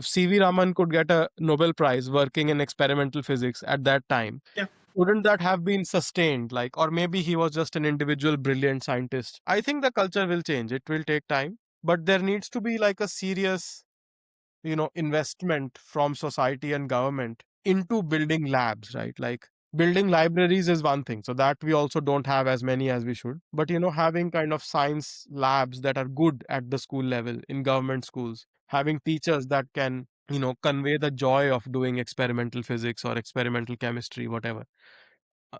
If CV Raman could get a Nobel Prize working in experimental physics at that time, Yeah. wouldn't that have been sustained? Like, or maybe he was just an individual brilliant scientist. I think the culture will change. It will take time, but there needs to be like a serious, investment from society and government into building labs, right? Like building libraries is one thing. So that we also don't have as many as we should. But having kind of science labs that are good at the school level in government schools, having teachers that can, convey the joy of doing experimental physics or experimental chemistry, whatever.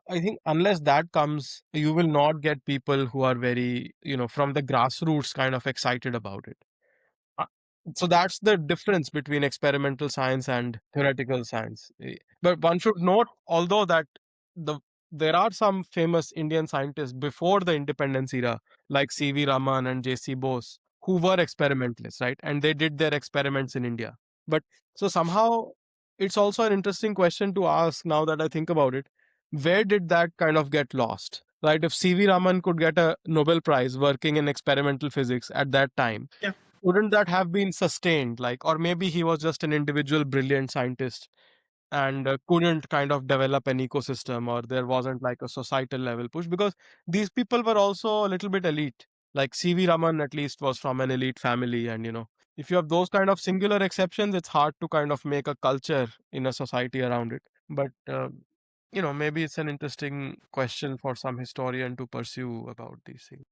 I think unless that comes, you will not get people who are very, from the grassroots kind of excited about it. Uh, So that's the difference between experimental science and theoretical science. But one should note, although that the there are some famous Indian scientists before the independence era, like C.V. Raman and J.C. Bose, who were experimentalists, right? And they did their experiments in India. But so somehow it's also an interesting question to ask now that I think about it. Where did that kind of get lost? Right? If C.V. Raman could get a Nobel Prize working in experimental physics at that time, Yeah. wouldn't that have been sustained? Like, or maybe he was just an individual brilliant scientist and couldn't kind of develop an ecosystem, or there wasn't like a societal level push, because these people were also a little bit elite. Like CV Raman at least was from an elite family, and if you have those kind of singular exceptions, it's hard to kind of make a culture in a society around it. But maybe it's an interesting question for some historian to pursue about these things.